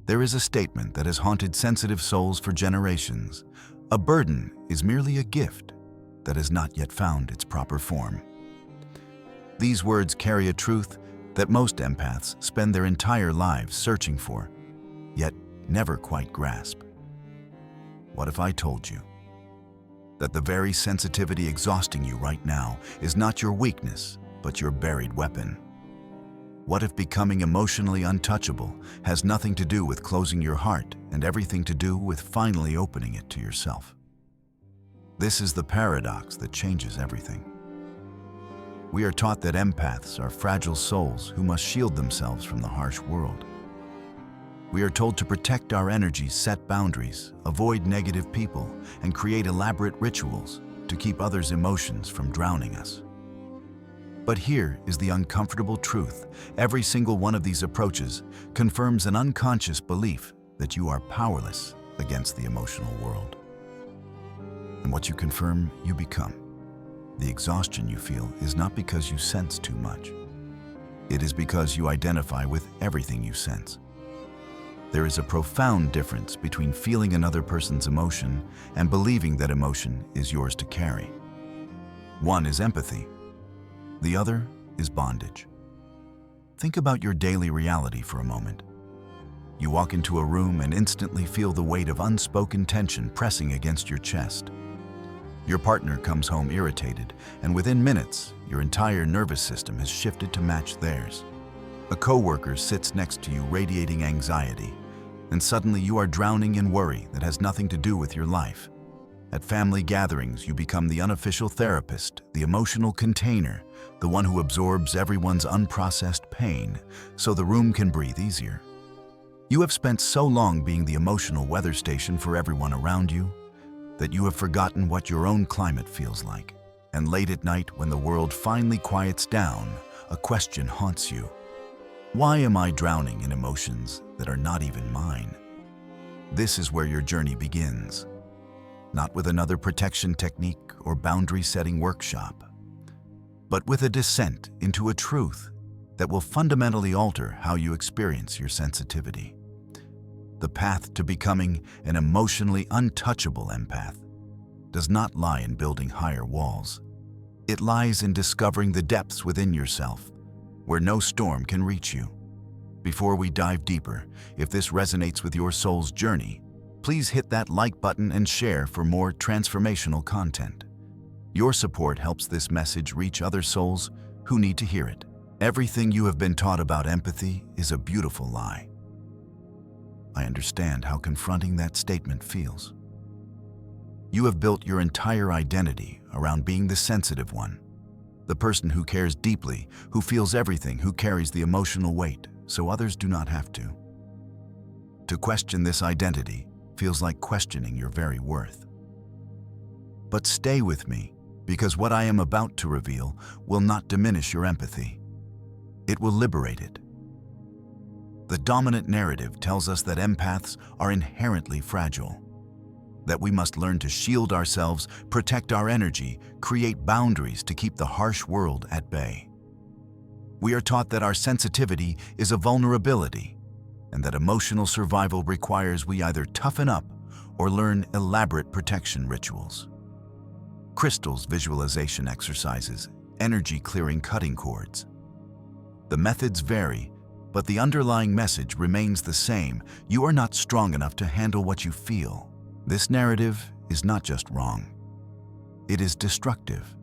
There is a statement that has haunted sensitive souls for generations. A burden is merely a gift that has not yet found its proper form. These words carry a truth that most empaths spend their entire lives searching for, yet never quite grasp. What if I told you that the very sensitivity exhausting you right now is not your weakness, but your buried weapon? What if becoming emotionally untouchable has nothing to do with closing your heart and everything to do with finally opening it to yourself? This is the paradox that changes everything. We are taught that empaths are fragile souls who must shield themselves from the harsh world. We are told to protect our energy, set boundaries, avoid negative people, and create elaborate rituals to keep others' emotions from drowning us. But here is the uncomfortable truth. Every single one of these approaches confirms an unconscious belief that you are powerless against the emotional world. And what you confirm, you become. The exhaustion you feel is not because you sense too much. It is because you identify with everything you sense. There is a profound difference between feeling another person's emotion and believing that emotion is yours to carry. One is empathy. The other is bondage. Think about your daily reality for a moment. You walk into a room and instantly feel the weight of unspoken tension pressing against your chest. Your partner comes home irritated, and within minutes, your entire nervous system has shifted to match theirs. A coworker sits next to you radiating anxiety, and suddenly you are drowning in worry that has nothing to do with your life. At family gatherings, you become the unofficial therapist, the emotional container, the one who absorbs everyone's unprocessed pain so the room can breathe easier. You have spent so long being the emotional weather station for everyone around you that you have forgotten what your own climate feels like. And late at night, when the world finally quiets down, a question haunts you. Why am I drowning in emotions that are not even mine? This is where your journey begins. Not with another protection technique or boundary-setting workshop, but with a descent into a truth that will fundamentally alter how you experience your sensitivity. The path to becoming an emotionally untouchable empath does not lie in building higher walls. It lies in discovering the depths within yourself, where no storm can reach you. Before we dive deeper, if this resonates with your soul's journey, please hit that like button and share for more transformational content. Your support helps this message reach other souls who need to hear it. Everything you have been taught about empathy is a beautiful lie. I understand how confronting that statement feels. You have built your entire identity around being the sensitive one, the person who cares deeply, who feels everything, who carries the emotional weight, so others do not have to. To question this identity feels like questioning your very worth. But stay with me, because what I am about to reveal will not diminish your empathy. It will liberate it. The dominant narrative tells us that empaths are inherently fragile, that we must learn to shield ourselves, protect our energy, create boundaries to keep the harsh world at bay. We are taught that our sensitivity is a vulnerability, and that emotional survival requires we either toughen up or learn elaborate protection rituals. Crystals, visualization exercises, energy-clearing cutting cords. The methods vary, but the underlying message remains the same. You are not strong enough to handle what you feel. This narrative is not just wrong. It is destructive.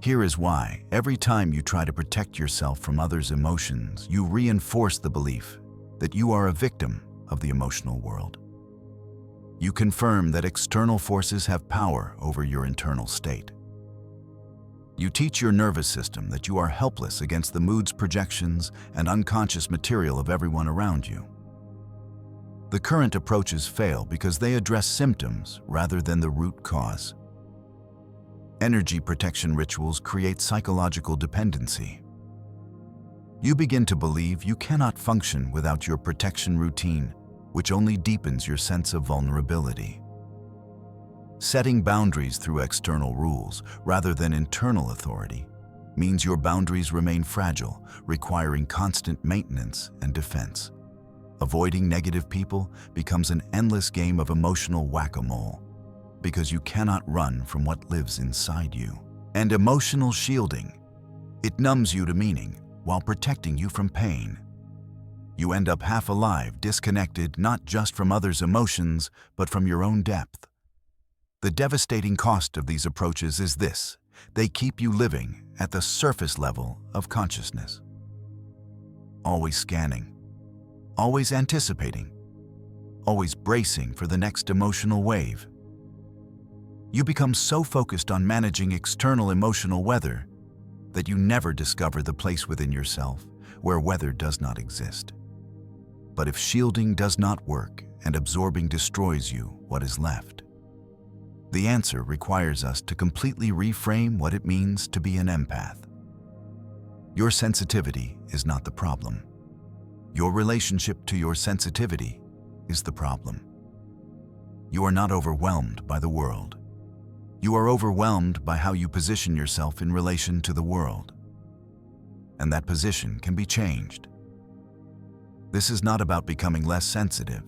Here is why. Every time you try to protect yourself from others' emotions, you reinforce the belief that you are a victim of the emotional world. You confirm that external forces have power over your internal state. You teach your nervous system that you are helpless against the moods, projections, and unconscious material of everyone around you. The current approaches fail because they address symptoms rather than the root cause. Energy protection rituals create psychological dependency. You begin to believe you cannot function without your protection routine, which only deepens your sense of vulnerability. Setting boundaries through external rules rather than internal authority means your boundaries remain fragile, requiring constant maintenance and defense. Avoiding negative people becomes an endless game of emotional whack-a-mole because you cannot run from what lives inside you. And emotional shielding. It numbs you to meaning while protecting you from pain. You end up half alive, disconnected not just from others' emotions, but from your own depth. The devastating cost of these approaches is this: they keep you living at the surface level of consciousness. Always scanning, always anticipating, always bracing for the next emotional wave. You become so focused on managing external emotional weather that you never discover the place within yourself where weather does not exist. But if shielding does not work and absorbing destroys you, what is left? The answer requires us to completely reframe what it means to be an empath. Your sensitivity is not the problem. Your relationship to your sensitivity is the problem. You are not overwhelmed by the world. You are overwhelmed by how you position yourself in relation to the world. And that position can be changed. This is not about becoming less sensitive.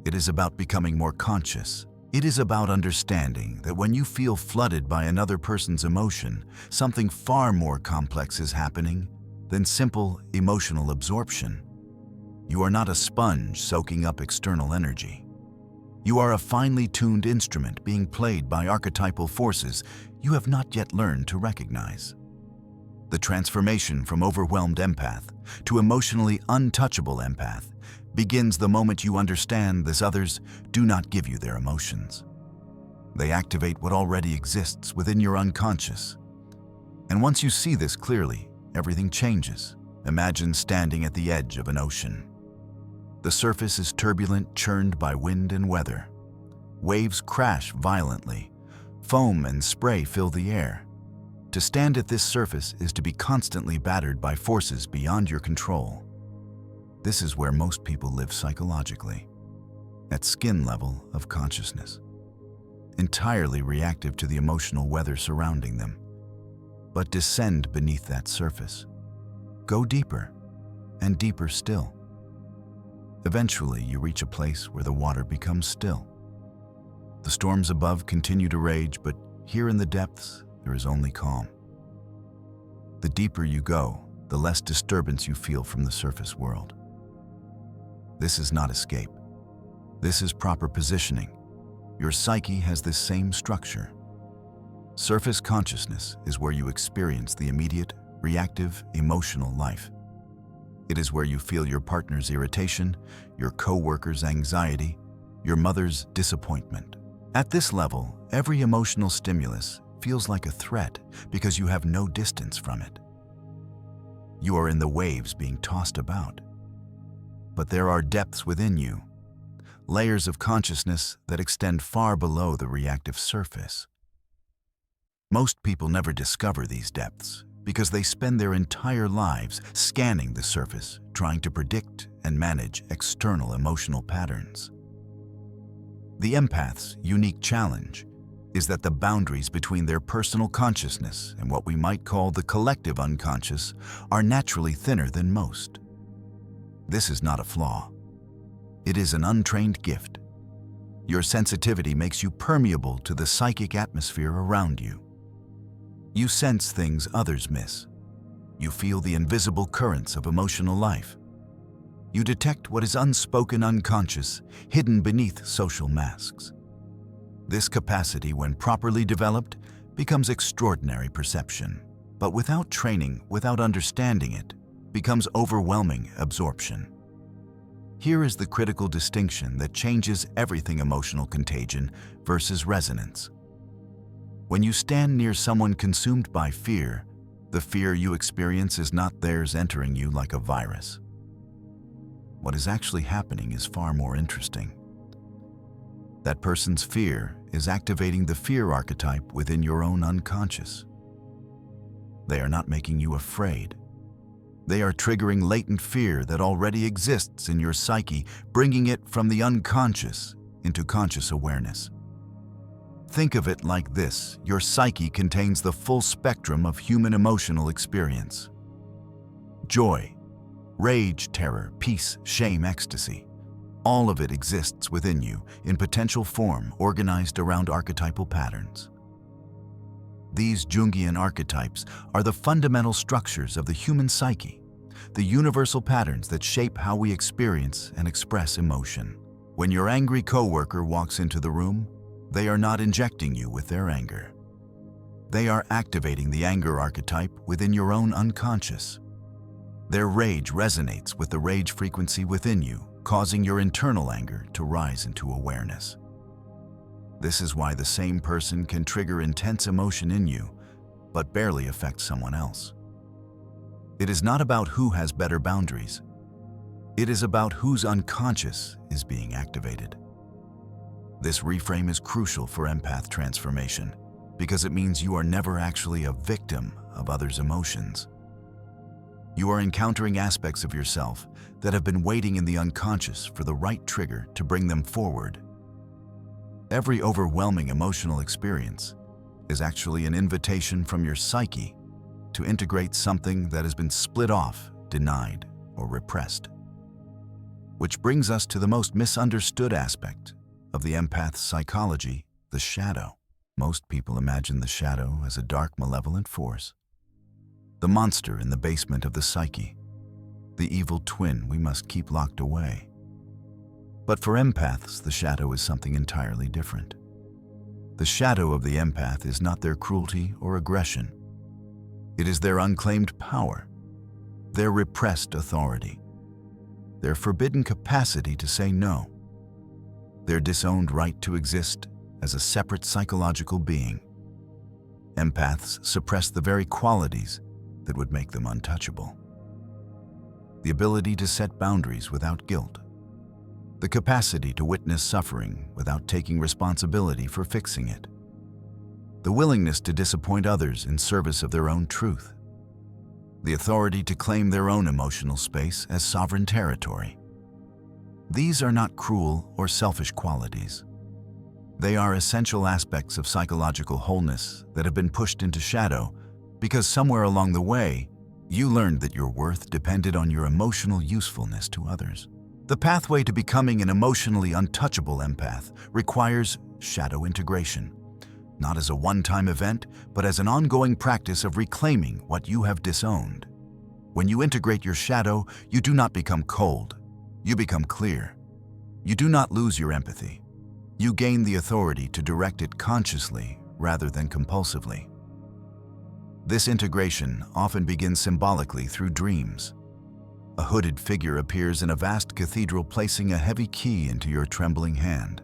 It is about becoming more conscious. It is about understanding that when you feel flooded by another person's emotion, something far more complex is happening than simple emotional absorption. You are not a sponge soaking up external energy. You are a finely tuned instrument being played by archetypal forces you have not yet learned to recognize. The transformation from overwhelmed empath to emotionally untouchable empath begins the moment you understand that others do not give you their emotions. They activate what already exists within your unconscious. And once you see this clearly, everything changes. Imagine standing at the edge of an ocean. The surface is turbulent, churned by wind and weather. Waves crash violently. Foam and spray fill the air. To stand at this surface is to be constantly battered by forces beyond your control. This is where most people live psychologically, at skin level of consciousness, entirely reactive to the emotional weather surrounding them. But descend beneath that surface. Go deeper, and deeper still. Eventually, you reach a place where the water becomes still. The storms above continue to rage, but here in the depths, there is only calm. The deeper you go, the less disturbance you feel from the surface world. This is not escape. This is proper positioning. Your psyche has this same structure. Surface consciousness is where you experience the immediate, reactive, emotional life. It is where you feel your partner's irritation, your co-worker's anxiety, your mother's disappointment. At this level, every emotional stimulus feels like a threat because you have no distance from it. You are in the waves being tossed about. But there are depths within you, layers of consciousness that extend far below the reactive surface. Most people never discover these depths because they spend their entire lives scanning the surface, trying to predict and manage external emotional patterns. The empath's unique challenge is that the boundaries between their personal consciousness and what we might call the collective unconscious are naturally thinner than most. This is not a flaw. It is an untrained gift. Your sensitivity makes you permeable to the psychic atmosphere around you. You sense things others miss. You feel the invisible currents of emotional life. You detect what is unspoken unconscious, hidden beneath social masks. This capacity, when properly developed, becomes extraordinary perception. But without training, without understanding it, becomes overwhelming absorption. Here is the critical distinction that changes everything: emotional contagion versus resonance. When you stand near someone consumed by fear, the fear you experience is not theirs entering you like a virus. What is actually happening is far more interesting. That person's fear is activating the fear archetype within your own unconscious. They are not making you afraid. They are triggering latent fear that already exists in your psyche, bringing it from the unconscious into conscious awareness. Think of it like this: your psyche contains the full spectrum of human emotional experience. Joy, Rage, terror, peace, shame, ecstasy. All of it exists within you in potential form organized around archetypal patterns. These Jungian archetypes are the fundamental structures of the human psyche, the universal patterns that shape how we experience and express emotion. When your angry coworker walks into the room, they are not injecting you with their anger. They are activating the anger archetype within your own unconscious. Their rage resonates with the rage frequency within you, causing your internal anger to rise into awareness. This is why the same person can trigger intense emotion in you, but barely affect someone else. It is not about who has better boundaries. It is about whose unconscious is being activated. This reframe is crucial for empath transformation because it means you are never actually a victim of others' emotions. You are encountering aspects of yourself that have been waiting in the unconscious for the right trigger to bring them forward. Every overwhelming emotional experience is actually an invitation from your psyche to integrate something that has been split off, denied, or repressed. Which brings us to the most misunderstood aspect of the empath's psychology, the shadow. Most people imagine the shadow as a dark, malevolent force. The monster in the basement of the psyche, the evil twin we must keep locked away. But for empaths, the shadow is something entirely different. The shadow of the empath is not their cruelty or aggression. It is their unclaimed power, their repressed authority, their forbidden capacity to say no, their disowned right to exist as a separate psychological being. Empaths suppress the very qualities that would make them untouchable. The ability to set boundaries without guilt, the capacity to witness suffering without taking responsibility for fixing it, the willingness to disappoint others in service of their own truth, the authority to claim their own emotional space as sovereign territory. These are not cruel or selfish qualities. They are essential aspects of psychological wholeness that have been pushed into shadow because somewhere along the way, you learned that your worth depended on your emotional usefulness to others. The pathway to becoming an emotionally untouchable empath requires shadow integration, not as a one-time event, but as an ongoing practice of reclaiming what you have disowned. When you integrate your shadow, you do not become cold. You become clear. You do not lose your empathy. You gain the authority to direct it consciously rather than compulsively. This integration often begins symbolically through dreams. A hooded figure appears in a vast cathedral, placing a heavy key into your trembling hand.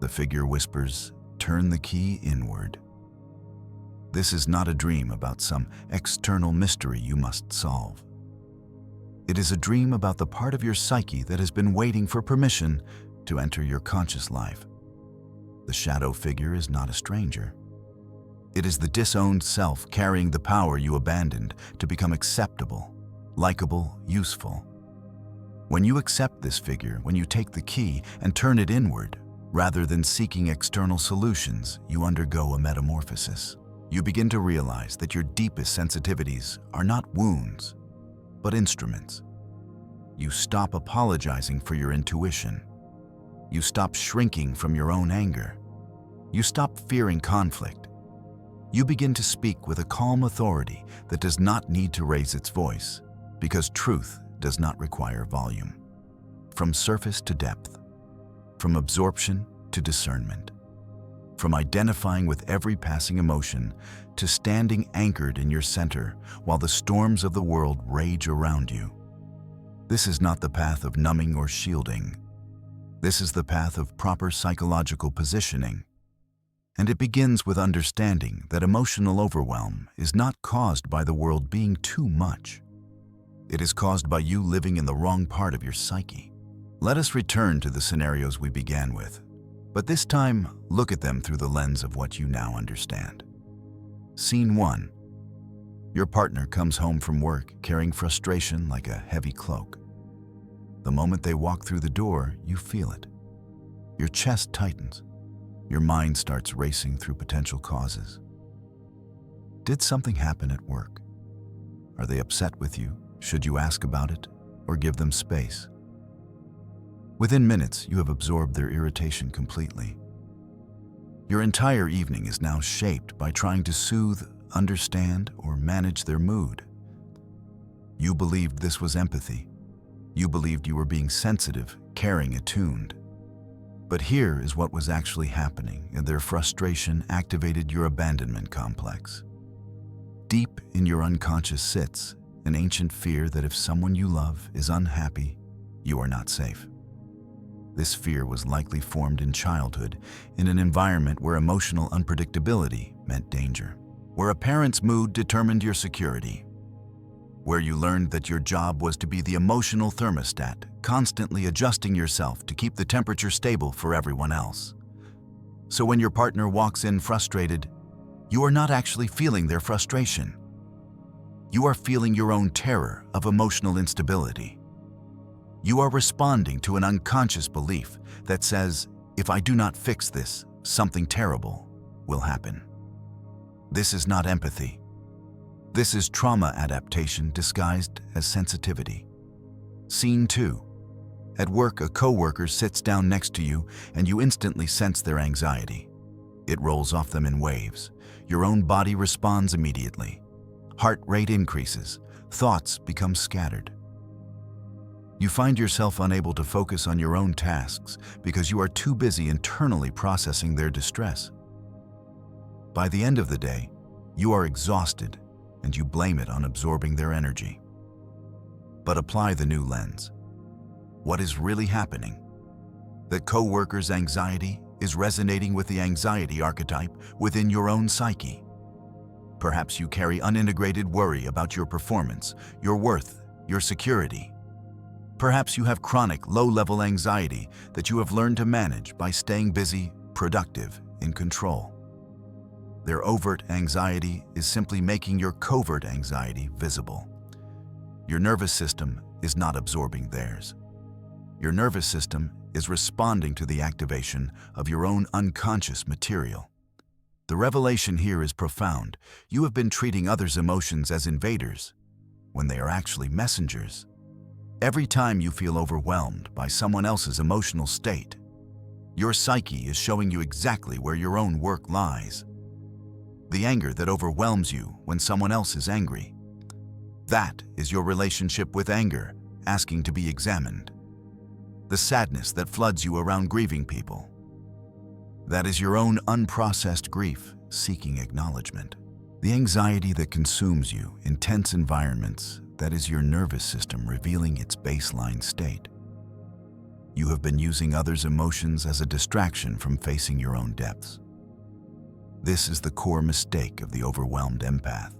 The figure whispers, "Turn the key inward." This is not a dream about some external mystery you must solve. It is a dream about the part of your psyche that has been waiting for permission to enter your conscious life. The shadow figure is not a stranger. It is the disowned self carrying the power you abandoned to become acceptable, likable, useful. When you accept this figure, when you take the key and turn it inward, rather than seeking external solutions, you undergo a metamorphosis. You begin to realize that your deepest sensitivities are not wounds, but instruments. You stop apologizing for your intuition. You stop shrinking from your own anger. You stop fearing conflict. You begin to speak with a calm authority that does not need to raise its voice, because truth does not require volume. From surface to depth, from absorption to discernment, from identifying with every passing emotion to standing anchored in your center while the storms of the world rage around you. This is not the path of numbing or shielding. This is the path of proper psychological positioning. And it begins with understanding that emotional overwhelm is not caused by the world being too much. It is caused by you living in the wrong part of your psyche. Let us return to the scenarios we began with, but this time look at them through the lens of what you now understand. Scene 1. Your partner comes home from work carrying frustration like a heavy cloak. The moment they walk through the door, you feel it. Your chest tightens. Your mind starts racing through potential causes. Did something happen at work? Are they upset with you, Should you ask about it or give them space? Within minutes, you have absorbed their irritation completely. Your entire evening is now shaped by trying to soothe, understand, or manage their mood. You believed this was empathy. You believed you were being sensitive, caring, attuned. But here is what was actually happening, and their frustration activated your abandonment complex. Deep in your unconscious sits an ancient fear that if someone you love is unhappy, you are not safe. This fear was likely formed in childhood in an environment where emotional unpredictability meant danger, where a parent's mood determined your security, where you learned that your job was to be the emotional thermostat, constantly adjusting yourself to keep the temperature stable for everyone else. So when your partner walks in frustrated, you are not actually feeling their frustration. You are feeling your own terror of emotional instability. You are responding to an unconscious belief that says, if I do not fix this, something terrible will happen. This is not empathy. This is trauma adaptation disguised as sensitivity. Scene 2. At work, a coworker sits down next to you and you instantly sense their anxiety. It rolls off them in waves. Your own body responds immediately. Heart rate increases. Thoughts become scattered. You find yourself unable to focus on your own tasks because you are too busy internally processing their distress. By the end of the day, you are exhausted and you blame it on absorbing their energy. But apply the new lens. What is really happening? That coworker's anxiety is resonating with the anxiety archetype within your own psyche. Perhaps you carry unintegrated worry about your performance, your worth, your security. Perhaps you have chronic, low-level anxiety that you have learned to manage by staying busy, productive, in control. Their overt anxiety is simply making your covert anxiety visible. Your nervous system is not absorbing theirs. Your nervous system is responding to the activation of your own unconscious material. The revelation here is profound. You have been treating others' emotions as invaders when they are actually messengers. Every time you feel overwhelmed by someone else's emotional state, your psyche is showing you exactly where your own work lies. The anger that overwhelms you when someone else is angry. That is your relationship with anger, asking to be examined. The sadness that floods you around grieving people. That is your own unprocessed grief seeking acknowledgement. The anxiety that consumes you in tense environments, that is your nervous system revealing its baseline state. You have been using others' emotions as a distraction from facing your own depths. This is the core mistake of the overwhelmed empath.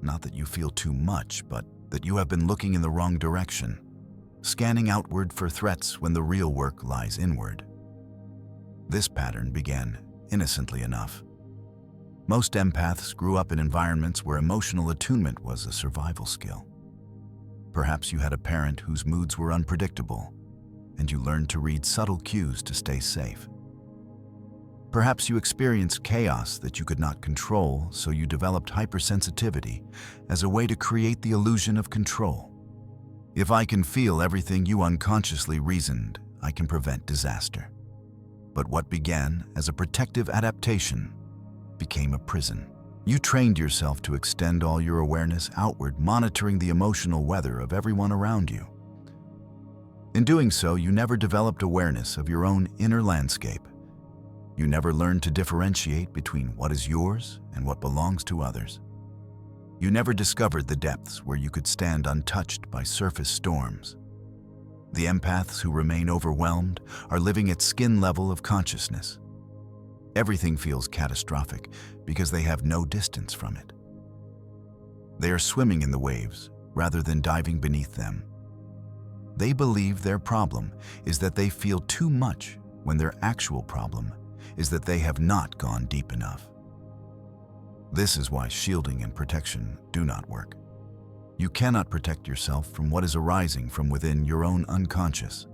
Not that you feel too much, but that you have been looking in the wrong direction, scanning outward for threats when the real work lies inward. This pattern began innocently enough. Most empaths grew up in environments where emotional attunement was a survival skill. Perhaps you had a parent whose moods were unpredictable, and you learned to read subtle cues to stay safe. Perhaps you experienced chaos that you could not control, so you developed hypersensitivity as a way to create the illusion of control. If I can feel everything you unconsciously reasoned, I can prevent disaster. But what began as a protective adaptation became a prison. You trained yourself to extend all your awareness outward, monitoring the emotional weather of everyone around you. In doing so, you never developed awareness of your own inner landscape. You never learned to differentiate between what is yours and what belongs to others. You never discovered the depths where you could stand untouched by surface storms. The empaths who remain overwhelmed are living at skin level of consciousness. Everything feels catastrophic because they have no distance from it. They are swimming in the waves rather than diving beneath them. They believe their problem is that they feel too much when their actual problem is that they have not gone deep enough. This is why shielding and protection do not work. You cannot protect yourself from what is arising from within your own unconscious.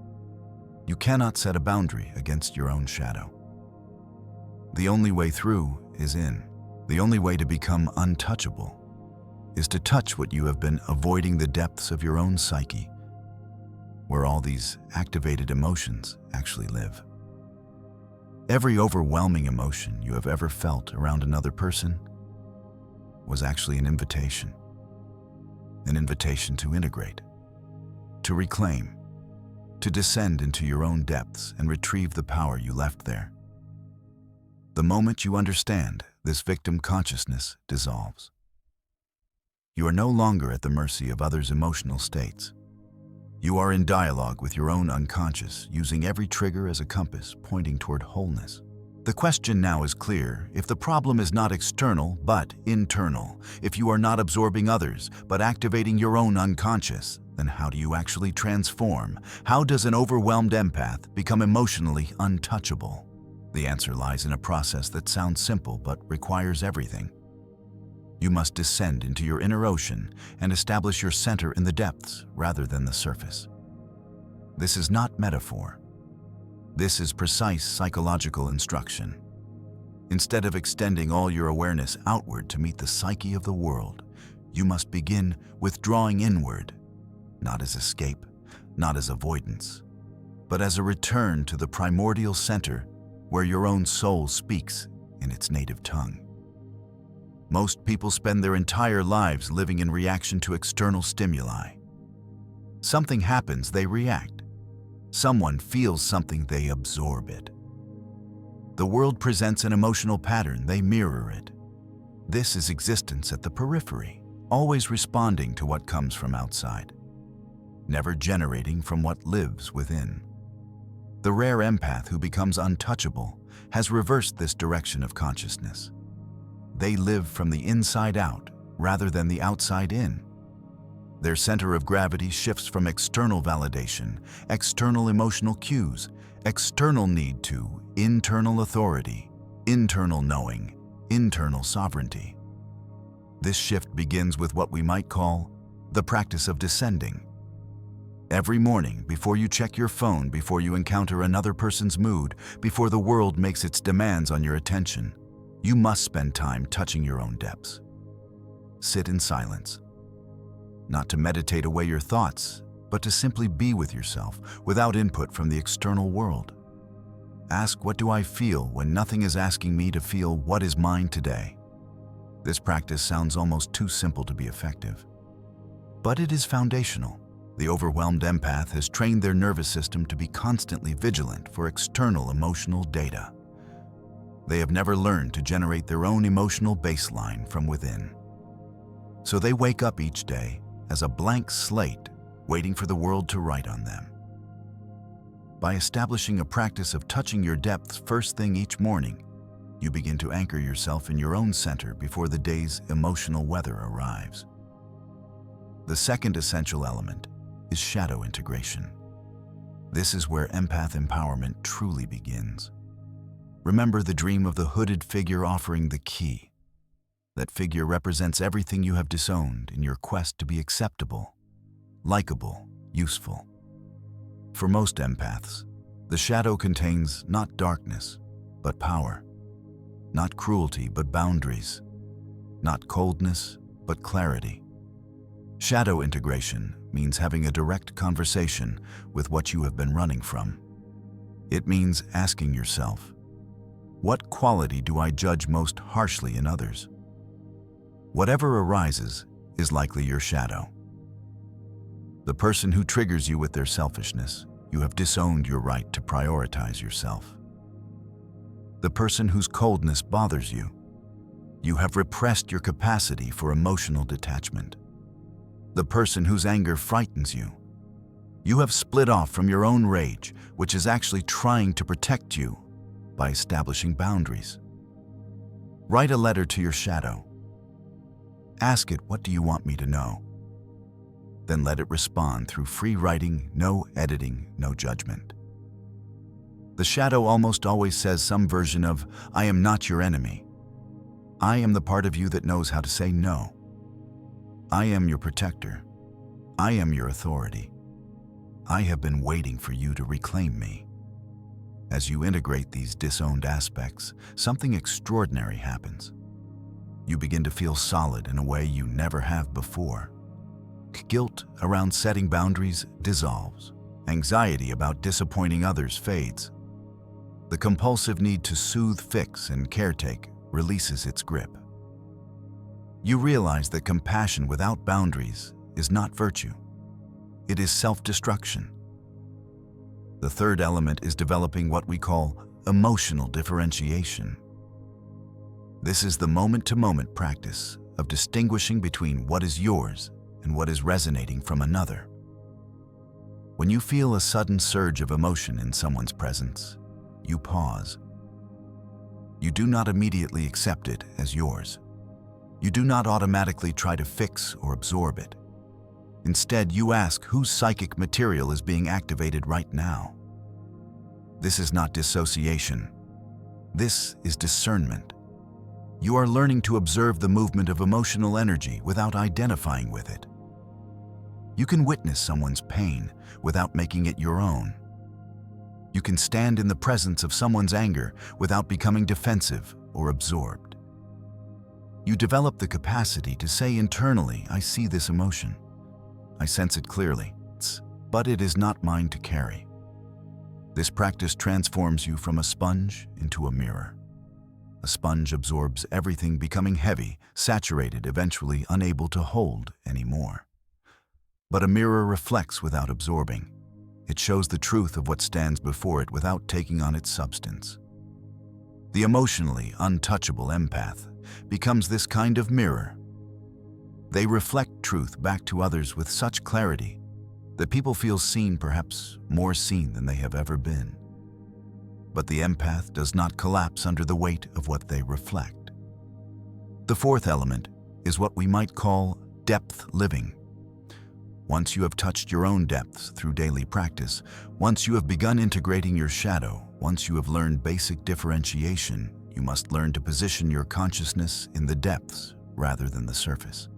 You cannot set a boundary against your own shadow. The only way through is in. The only way to become untouchable is to touch what you have been avoiding, the depths of your own psyche, where all these activated emotions actually live. Every overwhelming emotion you have ever felt around another person was actually an invitation to integrate, to reclaim, to descend into your own depths and retrieve the power you left there. The moment you understand, this victim consciousness dissolves. You are no longer at the mercy of others' emotional states. You are in dialogue with your own unconscious, using every trigger as a compass pointing toward wholeness. The question now is clear. If the problem is not external but internal, if you are not absorbing others but activating your own unconscious, then how do you actually transform? How does an overwhelmed empath become emotionally untouchable? The answer lies in a process that sounds simple but requires everything. You must descend into your inner ocean and establish your center in the depths rather than the surface. This is not metaphor. This is precise psychological instruction. Instead of extending all your awareness outward to meet the psyche of the world, you must begin withdrawing inward, not as escape, not as avoidance, but as a return to the primordial center where your own soul speaks in its native tongue. Most people spend their entire lives living in reaction to external stimuli. Something happens, they react. Someone feels something, they absorb it. The world presents an emotional pattern, they mirror it. This is existence at the periphery, always responding to what comes from outside, never generating from what lives within. The rare empath who becomes untouchable has reversed this direction of consciousness. They live from the inside out rather than the outside in. Their center of gravity shifts from external validation, external emotional cues, external need to internal authority, internal knowing, internal sovereignty. This shift begins with what we might call the practice of descending. Every morning, before you check your phone, before you encounter another person's mood, before the world makes its demands on your attention, you must spend time touching your own depths. Sit in silence, not to meditate away your thoughts, but to simply be with yourself without input from the external world. Ask, what do I feel, when nothing is asking me to feel what is mine today? This practice sounds almost too simple to be effective, but it is foundational. The overwhelmed empath has trained their nervous system to be constantly vigilant for external emotional data. They have never learned to generate their own emotional baseline from within. So they wake up each day as a blank slate, waiting for the world to write on them. By establishing a practice of touching your depths first thing each morning, you begin to anchor yourself in your own center before the day's emotional weather arrives. The second essential element is shadow integration. This is where empath empowerment truly begins. Remember the dream of the hooded figure offering the key. That figure represents everything you have disowned in your quest to be acceptable, likable, useful. For most empaths, the shadow contains not darkness, but power, not cruelty, but boundaries, not coldness, but clarity. Shadow integration means having a direct conversation with what you have been running from. It means asking yourself, what quality do I judge most harshly in others? Whatever arises is likely your shadow. The person who triggers you with their selfishness, you have disowned your right to prioritize yourself. The person whose coldness bothers you, you have repressed your capacity for emotional detachment. The person whose anger frightens you, you have split off from your own rage, which is actually trying to protect you by establishing boundaries. Write a letter to your shadow. Ask it, what do you want me to know? Then let it respond through free writing, no editing, no judgment. The shadow almost always says some version of, I am not your enemy. I am the part of you that knows how to say no. I am your protector. I am your authority. I have been waiting for you to reclaim me. As you integrate these disowned aspects, something extraordinary happens. You begin to feel solid in a way you never have before. Guilt around setting boundaries dissolves. Anxiety about disappointing others fades. The compulsive need to soothe, fix, and caretake releases its grip. You realize that compassion without boundaries is not virtue. It is self-destruction. The third element is developing what we call emotional differentiation. This is the moment-to-moment practice of distinguishing between what is yours and what is resonating from another. When you feel a sudden surge of emotion in someone's presence, you pause. You do not immediately accept it as yours. You do not automatically try to fix or absorb it. Instead, you ask whose psychic material is being activated right now. This is not dissociation. This is discernment. You are learning to observe the movement of emotional energy without identifying with it. You can witness someone's pain without making it your own. You can stand in the presence of someone's anger without becoming defensive or absorbed. You develop the capacity to say internally, I see this emotion. I sense it clearly, but it is not mine to carry. This practice transforms you from a sponge into a mirror. A sponge absorbs everything, becoming heavy, saturated, eventually unable to hold anymore. But a mirror reflects without absorbing. It shows the truth of what stands before it without taking on its substance. The emotionally untouchable empath becomes this kind of mirror. They reflect truth back to others with such clarity that people feel seen, perhaps more seen than they have ever been. But the empath does not collapse under the weight of what they reflect. The fourth element is what we might call depth living. Once you have touched your own depths through daily practice, once you have begun integrating your shadow, once you have learned basic differentiation, you must learn to position your consciousness in the depths rather than the surface.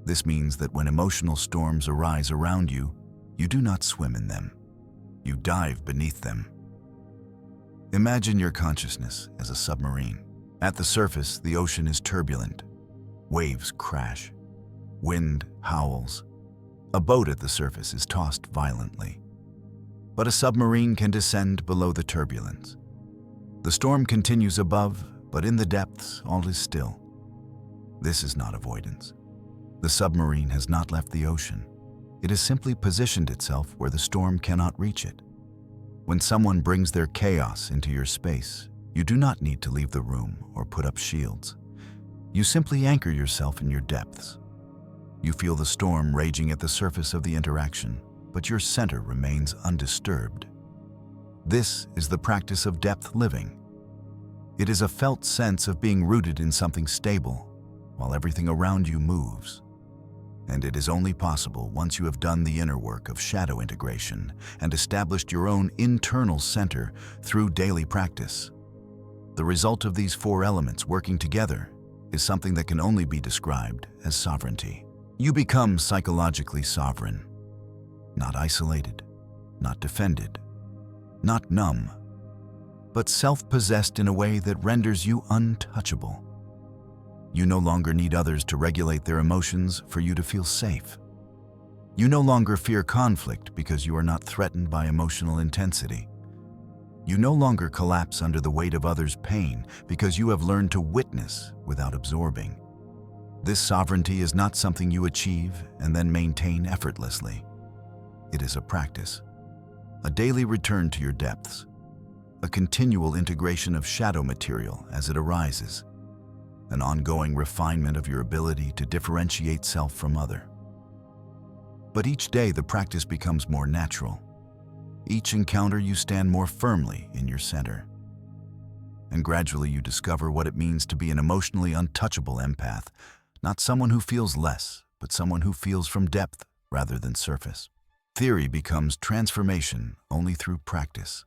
This means that when emotional storms arise around you, you do not swim in them. You dive beneath them. Imagine your consciousness as a submarine. At the surface, the ocean is turbulent. Waves crash. Wind howls. A boat at the surface is tossed violently. But a submarine can descend below the turbulence. The storm continues above, but in the depths, all is still. This is not avoidance. The submarine has not left the ocean. It has simply positioned itself where the storm cannot reach it. When someone brings their chaos into your space, you do not need to leave the room or put up shields. You simply anchor yourself in your depths. You feel the storm raging at the surface of the interaction, but your center remains undisturbed. This is the practice of depth living. It is a felt sense of being rooted in something stable, while everything around you moves. And it is only possible once you have done the inner work of shadow integration and established your own internal center through daily practice. The result of these four elements working together is something that can only be described as sovereignty. You become psychologically sovereign, not isolated, not defended, not numb, but self-possessed in a way that renders you untouchable. You no longer need others to regulate their emotions for you to feel safe. You no longer fear conflict because you are not threatened by emotional intensity. You no longer collapse under the weight of others' pain because you have learned to witness without absorbing. This sovereignty is not something you achieve and then maintain effortlessly. It is a practice, a daily return to your depths, a continual integration of shadow material as it arises, an ongoing refinement of your ability to differentiate self from other. But each day the practice becomes more natural. Each encounter you stand more firmly in your center. And gradually you discover what it means to be an emotionally untouchable empath, not someone who feels less, but someone who feels from depth rather than surface. Theory becomes transformation only through practice.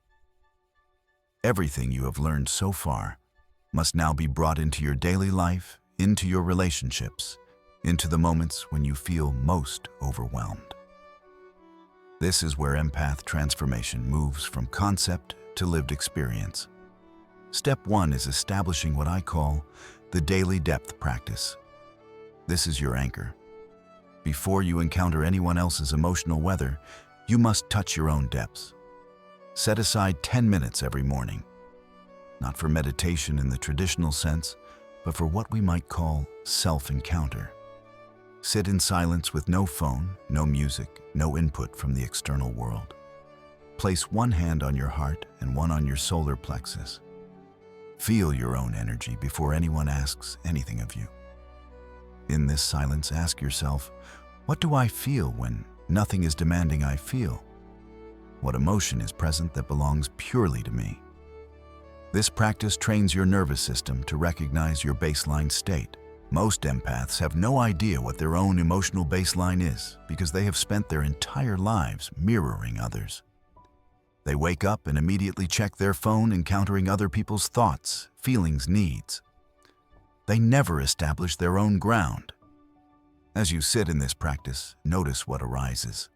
Everything you have learned so far must now be brought into your daily life, into your relationships, into the moments when you feel most overwhelmed. This is where empath transformation moves from concept to lived experience. Step one is establishing what I call the daily depth practice. This is your anchor. Before you encounter anyone else's emotional weather, you must touch your own depths. Set aside 10 minutes every morning, not for meditation in the traditional sense, but for what we might call self-encounter. Sit in silence with no phone, no music, no input from the external world. Place one hand on your heart and one on your solar plexus. Feel your own energy before anyone asks anything of you. In this silence, ask yourself, what do I feel when nothing is demanding I feel? What emotion is present that belongs purely to me? This practice trains your nervous system to recognize your baseline state. Most empaths have no idea what their own emotional baseline is because they have spent their entire lives mirroring others. They wake up and immediately check their phone, encountering other people's thoughts, feelings, needs. They never establish their own ground. As you sit in this practice, notice what arises.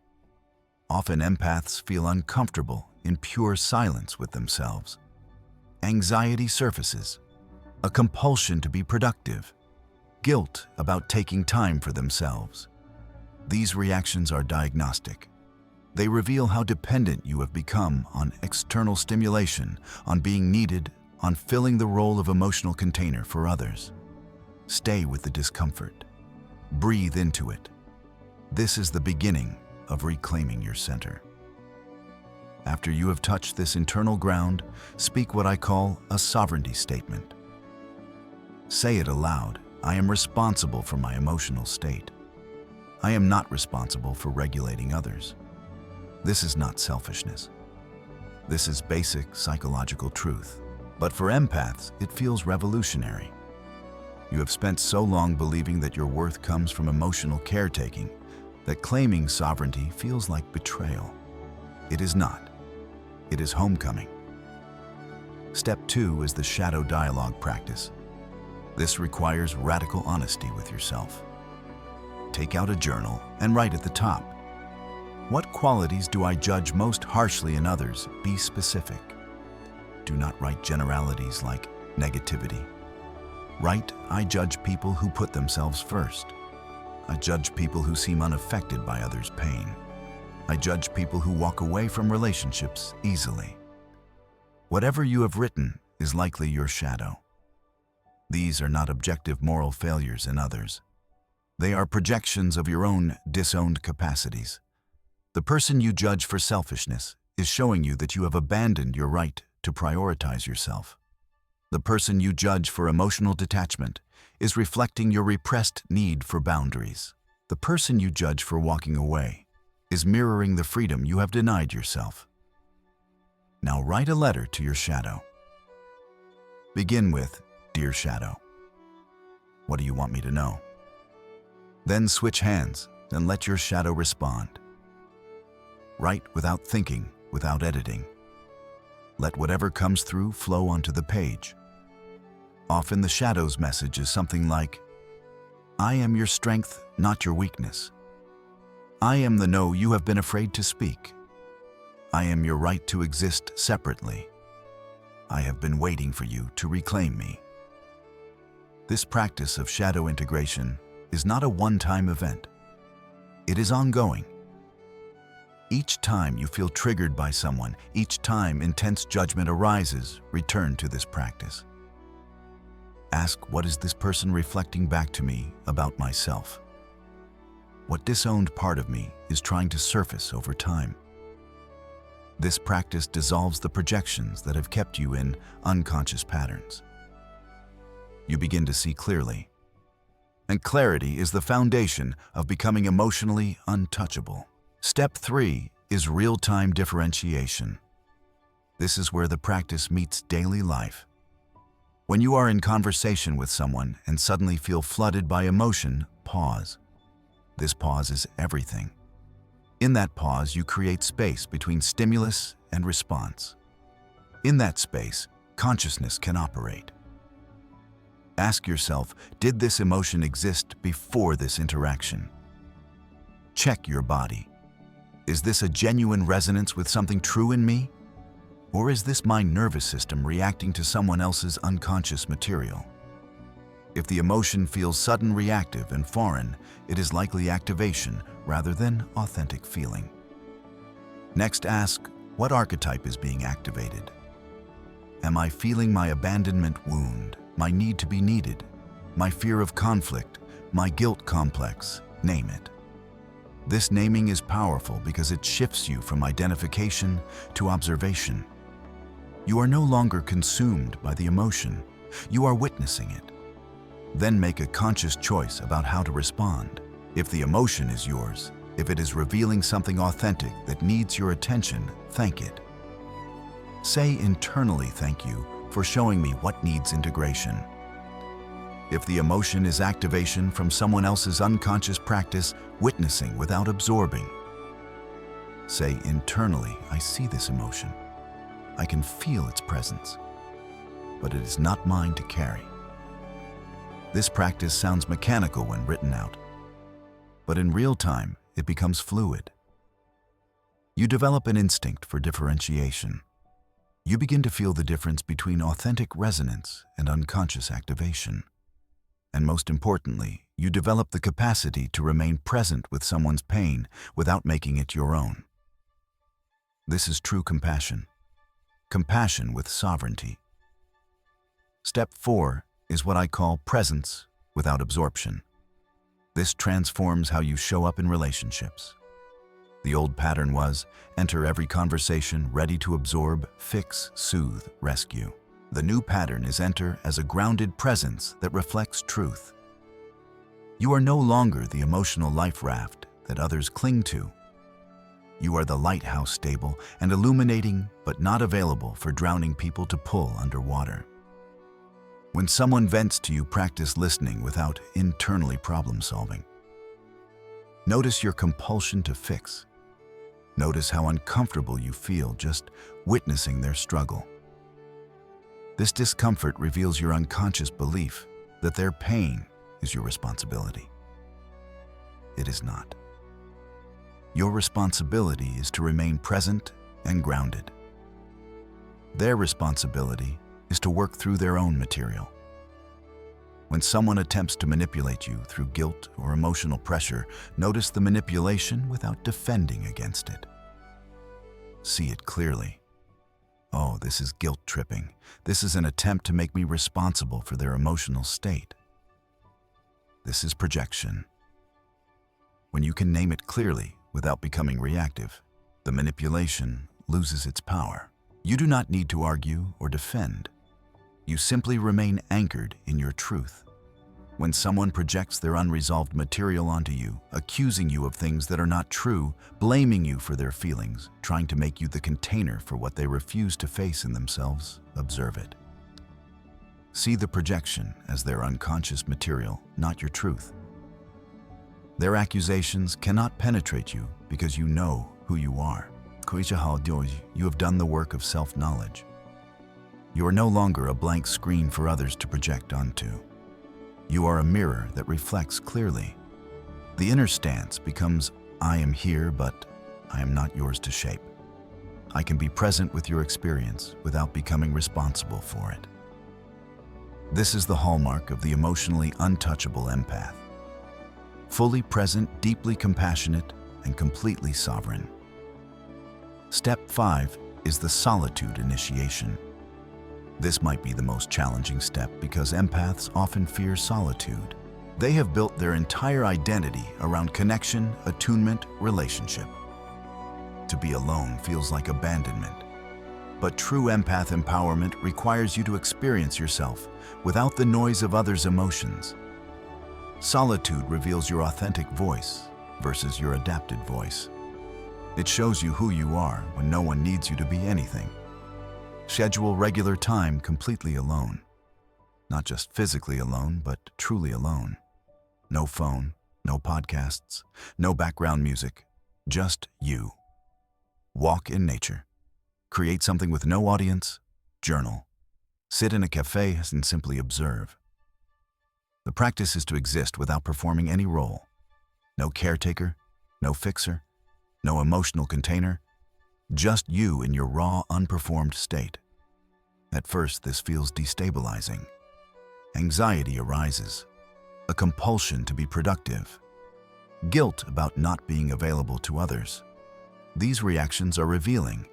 Often empaths feel uncomfortable in pure silence with themselves. Anxiety surfaces, a compulsion to be productive, guilt about taking time for themselves. These reactions are diagnostic. They reveal how dependent you have become on external stimulation, on being needed, on filling the role of emotional container for others. Stay with the discomfort. Breathe into it. This is the beginning of reclaiming your center. After you have touched this internal ground, speak what I call a sovereignty statement. Say it aloud. I am responsible for my emotional state. I am not responsible for regulating others. This is not selfishness. This is basic psychological truth. But for empaths, it feels revolutionary. You have spent so long believing that your worth comes from emotional caretaking that claiming sovereignty feels like betrayal. It is not. It is homecoming. Step 2 is the shadow dialogue practice. This requires radical honesty with yourself. Take out a journal and write at the top, what qualities do I judge most harshly in others? Be specific. Do not write generalities like negativity. Write, I judge people who put themselves first. I judge people who seem unaffected by others' pain. I judge people who walk away from relationships easily. Whatever you have written is likely your shadow. These are not objective moral failures in others. They are projections of your own disowned capacities. The person you judge for selfishness is showing you that you have abandoned your right to prioritize yourself. The person you judge for emotional detachment is reflecting your repressed need for boundaries. The person you judge for walking away is mirroring the freedom you have denied yourself. Now write a letter to your shadow. Begin with, Dear Shadow, what do you want me to know? Then switch hands and let your shadow respond. Write without thinking, without editing. Let whatever comes through flow onto the page. Often the shadow's message is something like, I am your strength, not your weakness. I am the no you have been afraid to speak. I am your right to exist separately. I have been waiting for you to reclaim me. This practice of shadow integration is not a one-time event. It is ongoing. Each time you feel triggered by someone, each time intense judgment arises, return to this practice. Ask, what is this person reflecting back to me about myself? What disowned part of me is trying to surface over time? This practice dissolves the projections that have kept you in unconscious patterns. You begin to see clearly. And clarity is the foundation of becoming emotionally untouchable. Step 3 is real-time differentiation. This is where the practice meets daily life. When you are in conversation with someone and suddenly feel flooded by emotion, pause. This pause is everything. In that pause, you create space between stimulus and response. In that space, consciousness can operate. Ask yourself, did this emotion exist before this interaction? Check your body. Is this a genuine resonance with something true in me? Or is this my nervous system reacting to someone else's unconscious material? If the emotion feels sudden, reactive, and foreign, it is likely activation rather than authentic feeling. Next, ask, what archetype is being activated? Am I feeling my abandonment wound, my need to be needed, my fear of conflict, my guilt complex? Name it. This naming is powerful because it shifts you from identification to observation. You are no longer consumed by the emotion, you are witnessing it. Then make a conscious choice about how to respond. If the emotion is yours, if it is revealing something authentic that needs your attention, thank it. Say internally, thank you for showing me what needs integration. If the emotion is activation from someone else's unconscious practice, witnessing without absorbing. Say internally, I see this emotion. I can feel its presence, but it is not mine to carry. This practice sounds mechanical when written out, but in real time, it becomes fluid. You develop an instinct for differentiation. You begin to feel the difference between authentic resonance and unconscious activation. And most importantly, you develop the capacity to remain present with someone's pain without making it your own. This is true compassion. Compassion with sovereignty. Step 4 is what I call presence without absorption. This transforms how you show up in relationships. The old pattern was, enter every conversation ready to absorb, fix, soothe, rescue. The new pattern is enter as a grounded presence that reflects truth. You are no longer the emotional life raft that others cling to. You are the lighthouse stable and illuminating but not available for drowning people to pull underwater. When someone vents to you, practice listening without internally problem solving. Notice your compulsion to fix. Notice how uncomfortable you feel just witnessing their struggle. This discomfort reveals your unconscious belief that their pain is your responsibility. It is not. Your responsibility is to remain present and grounded. Their responsibility is to work through their own material. When someone attempts to manipulate you through guilt or emotional pressure, notice the manipulation without defending against it. See it clearly. Oh, this is guilt tripping. This is an attempt to make me responsible for their emotional state. This is projection. When you can name it clearly without becoming reactive, the manipulation loses its power. You do not need to argue or defend. You simply remain anchored in your truth. When someone projects their unresolved material onto you, accusing you of things that are not true, blaming you for their feelings, trying to make you the container for what they refuse to face in themselves, observe it. See the projection as their unconscious material, not your truth. Their accusations cannot penetrate you because you know who you are. You have done the work of self-knowledge. You are no longer a blank screen for others to project onto. You are a mirror that reflects clearly. The inner stance becomes, I am here, but I am not yours to shape. I can be present with your experience without becoming responsible for it. This is the hallmark of the emotionally untouchable empath. Fully present, deeply compassionate, and completely sovereign. Step 5 is the solitude initiation. This might be the most challenging step because empaths often fear solitude. They have built their entire identity around connection, attunement, relationship. To be alone feels like abandonment. But true empath empowerment requires you to experience yourself without the noise of others' emotions. Solitude reveals your authentic voice versus your adapted voice. It shows you who you are when no one needs you to be anything. Schedule regular time completely alone. Not just physically alone, but truly alone. No phone, no podcasts, no background music, just you. Walk in nature. Create something with no audience, journal. Sit in a cafe and simply observe. The practice is to exist without performing any role. No caretaker, no fixer, no emotional container, just you in your raw, unperformed state. At first, this feels destabilizing. Anxiety arises, a compulsion to be productive, guilt about not being available to others. These reactions are revealing.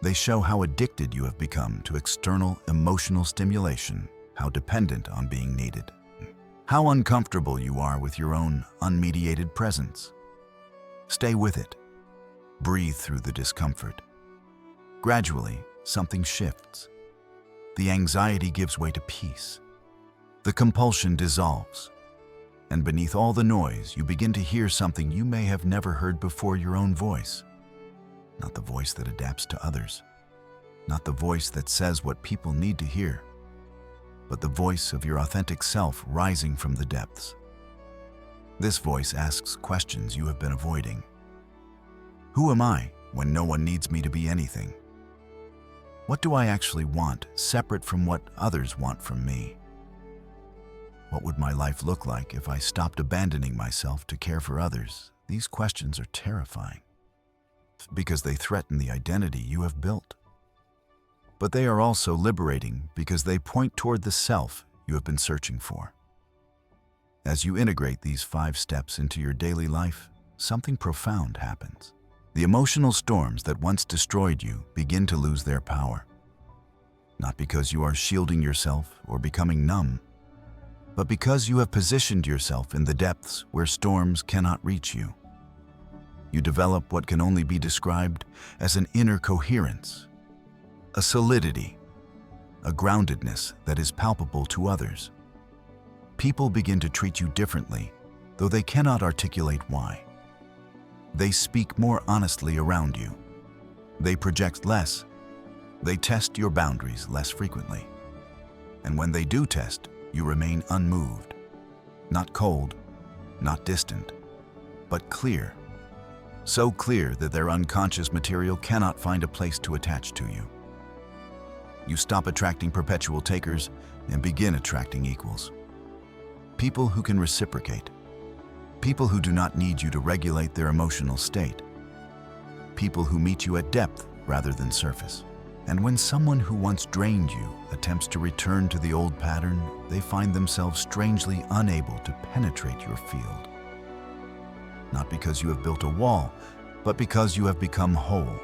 They show how addicted you have become to external emotional stimulation, how dependent on being needed, how uncomfortable you are with your own unmediated presence. Stay with it. Breathe through the discomfort. Gradually, something shifts. The anxiety gives way to peace. The compulsion dissolves. And beneath all the noise, you begin to hear something you may have never heard before: your own voice. Not the voice that adapts to others. Not the voice that says what people need to hear. But the voice of your authentic self rising from the depths. This voice asks questions you have been avoiding. Who am I when no one needs me to be anything? What do I actually want, separate from what others want from me? What would my life look like if I stopped abandoning myself to care for others? These questions are terrifying because they threaten the identity you have built. But they are also liberating because they point toward the self you have been searching for. As you integrate these 5 steps into your daily life, something profound happens. The emotional storms that once destroyed you begin to lose their power. Not because you are shielding yourself or becoming numb, but because you have positioned yourself in the depths where storms cannot reach you. You develop what can only be described as an inner coherence, a solidity, a groundedness that is palpable to others. People begin to treat you differently, though they cannot articulate why. They speak more honestly around you. They project less. They test your boundaries less frequently. And when they do test, you remain unmoved. Not cold, not distant, but clear. So clear that their unconscious material cannot find a place to attach to you. You stop attracting perpetual takers and begin attracting equals. People who can reciprocate. People who do not need you to regulate their emotional state. People who meet you at depth rather than surface. And when someone who once drained you attempts to return to the old pattern, they find themselves strangely unable to penetrate your field. Not because you have built a wall, but because you have become whole.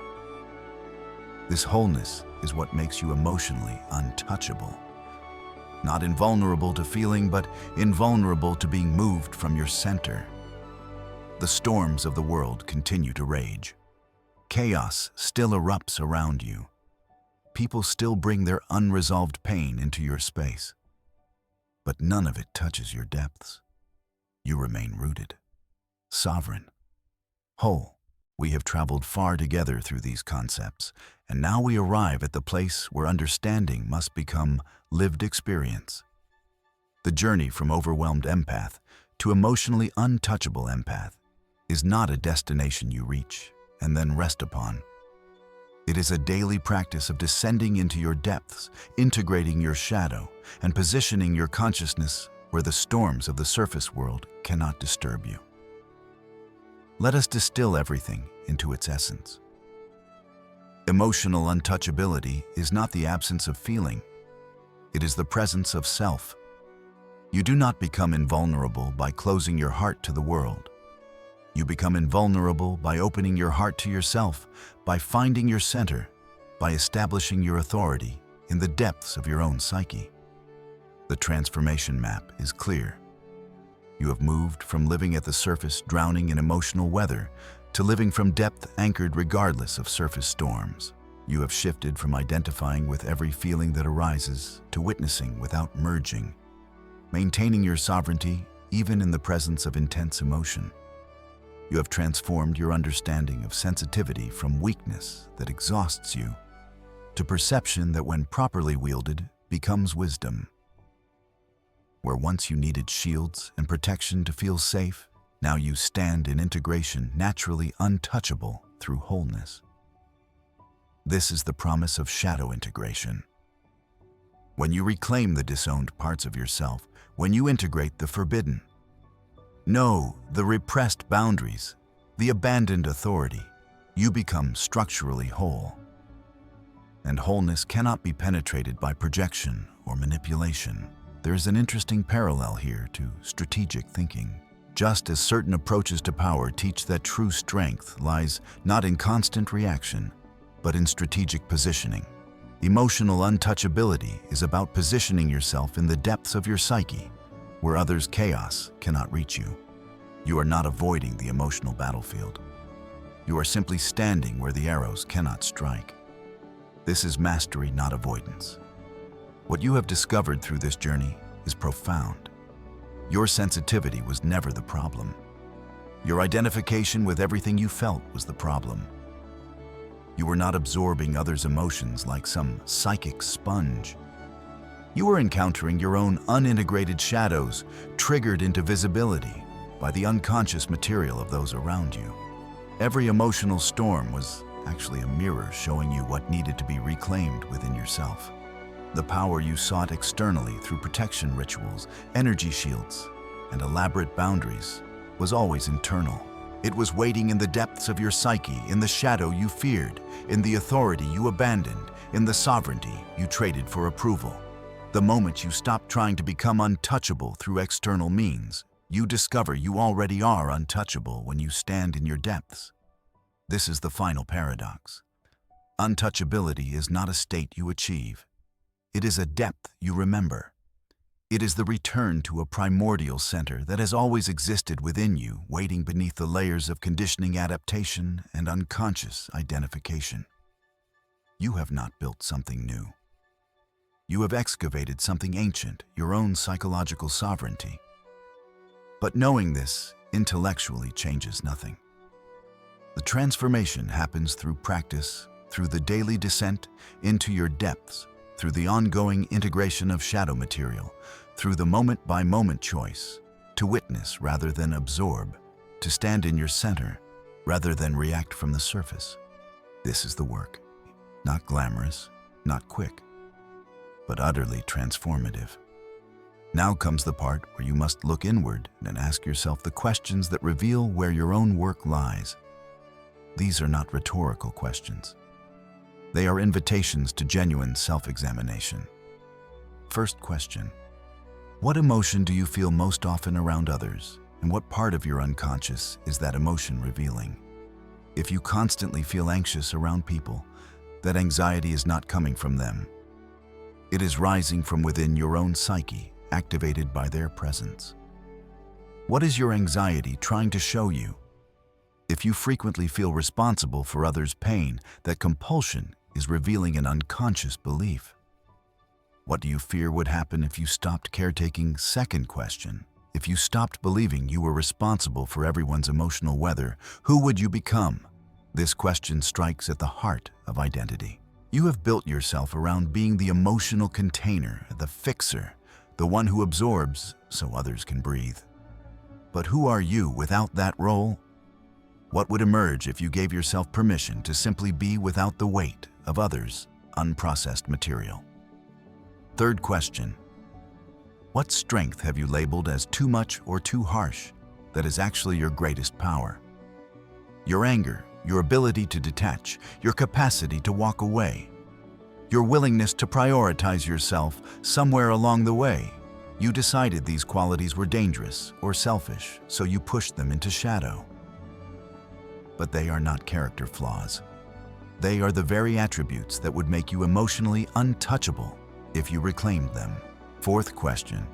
This wholeness is what makes you emotionally untouchable. Not invulnerable to feeling, but invulnerable to being moved from your center. The storms of the world continue to rage. Chaos still erupts around you. People still bring their unresolved pain into your space. But none of it touches your depths. You remain rooted, sovereign, whole. We have traveled far together through these concepts, and now we arrive at the place where understanding must become lived experience. The journey from overwhelmed empath to emotionally untouchable empath is not a destination you reach and then rest upon. It is a daily practice of descending into your depths, integrating your shadow, and positioning your consciousness where the storms of the surface world cannot disturb you. Let us distill everything into its essence. Emotional untouchability is not the absence of feeling. It is the presence of self. You do not become invulnerable by closing your heart to the world. You become invulnerable by opening your heart to yourself, by finding your center, by establishing your authority in the depths of your own psyche. The transformation map is clear. You have moved from living at the surface drowning in emotional weather to living from depth anchored regardless of surface storms. You have shifted from identifying with every feeling that arises to witnessing without merging, maintaining your sovereignty even in the presence of intense emotion. You have transformed your understanding of sensitivity from weakness that exhausts you to perception that, when properly wielded, becomes wisdom. Where once you needed shields and protection to feel safe, now you stand in integration, naturally untouchable through wholeness. This is the promise of shadow integration. When you reclaim the disowned parts of yourself, when you integrate the forbidden, the repressed boundaries, the abandoned authority, you become structurally whole. And wholeness cannot be penetrated by projection or manipulation. There is an interesting parallel here to strategic thinking. Just as certain approaches to power teach that true strength lies not in constant reaction, but in strategic positioning. Emotional untouchability is about positioning yourself in the depths of your psyche, where others' chaos cannot reach you. You are not avoiding the emotional battlefield. You are simply standing where the arrows cannot strike. This is mastery, not avoidance. What you have discovered through this journey is profound. Your sensitivity was never the problem. Your identification with everything you felt was the problem. You were not absorbing others' emotions like some psychic sponge. You were encountering your own unintegrated shadows, triggered into visibility by the unconscious material of those around you. Every emotional storm was actually a mirror showing you what needed to be reclaimed within yourself. The power you sought externally through protection rituals, energy shields, and elaborate boundaries was always internal. It was waiting in the depths of your psyche, in the shadow you feared, in the authority you abandoned, in the sovereignty you traded for approval. The moment you stop trying to become untouchable through external means, you discover you already are untouchable when you stand in your depths. This is the final paradox. Untouchability is not a state you achieve. It is a depth you remember. It is the return to a primordial center that has always existed within you, waiting beneath the layers of conditioning, adaptation, and unconscious identification. You have not built something new. You have excavated something ancient, your own psychological sovereignty. But knowing this intellectually changes nothing. The transformation happens through practice, through the daily descent into your depths, through the ongoing integration of shadow material, through the moment-by-moment choice to witness rather than absorb, to stand in your center rather than react from the surface. This is the work, not glamorous, not quick, but utterly transformative. Now comes the part where you must look inward and ask yourself the questions that reveal where your own work lies. These are not rhetorical questions. They are invitations to genuine self-examination. First question: what emotion do you feel most often around others, and what part of your unconscious is that emotion revealing? If you constantly feel anxious around people, that anxiety is not coming from them. It is rising from within your own psyche, activated by their presence. What is your anxiety trying to show you? If you frequently feel responsible for others' pain, that compulsion is revealing an unconscious belief. What do you fear would happen if you stopped caretaking? Second question: if you stopped believing you were responsible for everyone's emotional weather, who would you become? This question strikes at the heart of identity. You have built yourself around being the emotional container, the fixer, the one who absorbs so others can breathe. But who are you without that role? What would emerge if you gave yourself permission to simply be without the weight of others' unprocessed material? Third question: what strength have you labeled as too much or too harsh that is actually your greatest power? Your anger, your ability to detach, your capacity to walk away, your willingness to prioritize yourself. Somewhere along the way, you decided these qualities were dangerous or selfish, so you pushed them into shadow. But they are not character flaws. They are the very attributes that would make you emotionally untouchable if you reclaimed them. Fourth question: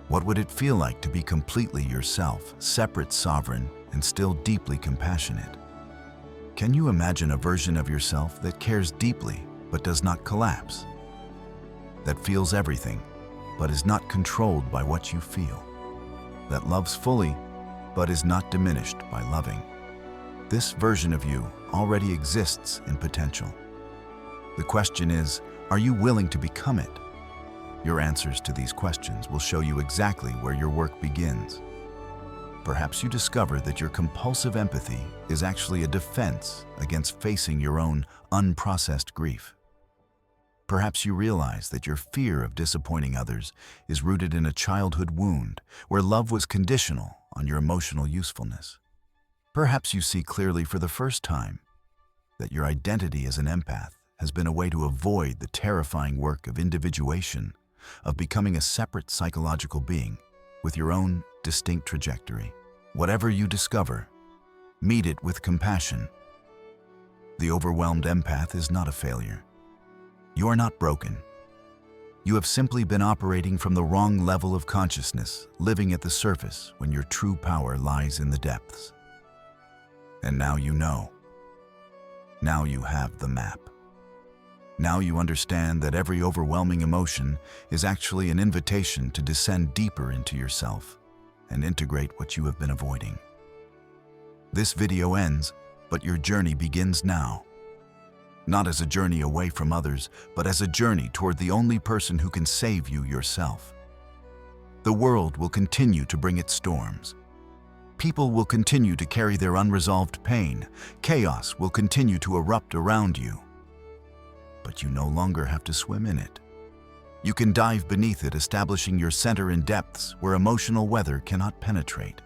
what would it feel like to be completely yourself, separate, sovereign, and still deeply compassionate? Can you imagine a version of yourself that cares deeply but does not collapse? That feels everything but is not controlled by what you feel? That loves fully but is not diminished by loving? This version of you already exists in potential. The question is, are you willing to become it? Your answers to these questions will show you exactly where your work begins. Perhaps you discover that your compulsive empathy is actually a defense against facing your own unprocessed grief. Perhaps you realize that your fear of disappointing others is rooted in a childhood wound where love was conditional on your emotional usefulness. Perhaps you see clearly for the first time that your identity as an empath has been a way to avoid the terrifying work of individuation, of becoming a separate psychological being with your own distinct trajectory. Whatever you discover, meet it with compassion. The overwhelmed empath is not a failure. You are not broken. You have simply been operating from the wrong level of consciousness, living at the surface when your true power lies in the depths. And now you know. Now you have the map. Now you understand that every overwhelming emotion is actually an invitation to descend deeper into yourself and integrate what you have been avoiding. This video ends, but your journey begins now. Not as a journey away from others, but as a journey toward the only person who can save you yourself. The world will continue to bring its storms. People will continue to carry their unresolved pain. Chaos will continue to erupt around you. But you no longer have to swim in it. You can dive beneath it, establishing your center in depths where emotional weather cannot penetrate.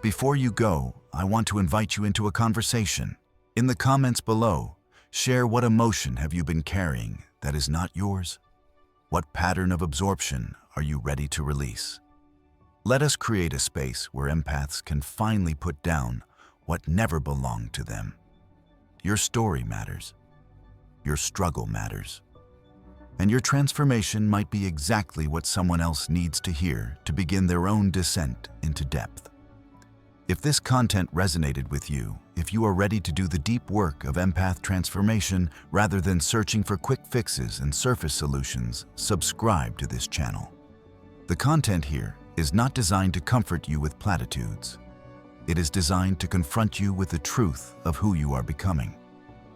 Before you go, I want to invite you into a conversation. In the comments below, share what emotion have you been carrying that is not yours? What pattern of absorption are you ready to release? Let us create a space where empaths can finally put down what never belonged to them. Your story matters. Your struggle matters. And your transformation might be exactly what someone else needs to hear to begin their own descent into depth. If this content resonated with you, if you are ready to do the deep work of empath transformation rather than searching for quick fixes and surface solutions, subscribe to this channel. The content here is not designed to comfort you with platitudes. It is designed to confront you with the truth of who you are becoming.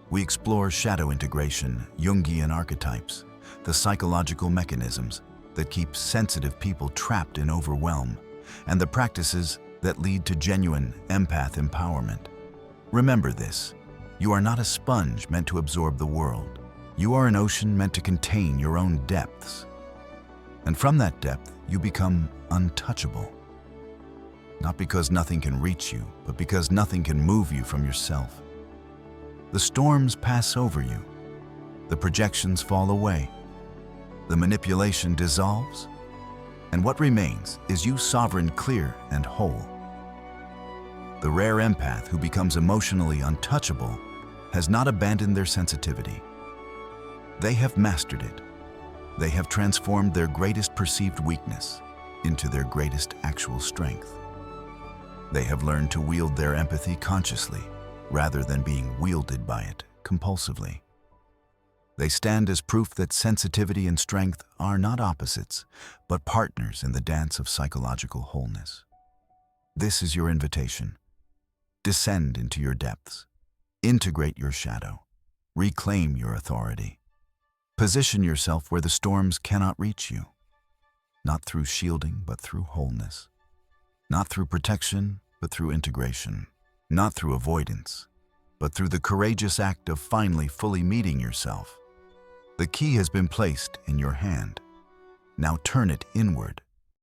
We explore shadow integration, Jungian archetypes, the psychological mechanisms that keep sensitive people trapped in overwhelm, and the practices that lead to genuine empath empowerment. Remember this: you are not a sponge meant to absorb the world. You are an ocean meant to contain your own depths. And from that depth, you become untouchable. Not because nothing can reach you, but because nothing can move you from yourself. The storms pass over you. The projections fall away. The manipulation dissolves. And what remains is you sovereign, clear, and whole. The rare empath who becomes emotionally untouchable has not abandoned their sensitivity. They have mastered it. They have transformed their greatest perceived weakness into their greatest actual strength. They have learned to wield their empathy consciously rather than being wielded by it compulsively. They stand as proof that sensitivity and strength are not opposites, but partners in the dance of psychological wholeness. This is your invitation. Descend into your depths. Integrate your shadow. Reclaim your authority. Position yourself where the storms cannot reach you. Not through shielding, but through wholeness. Not through protection, but through integration. Not through avoidance, but through the courageous act of finally fully meeting yourself. The key has been placed in your hand. Now turn it inward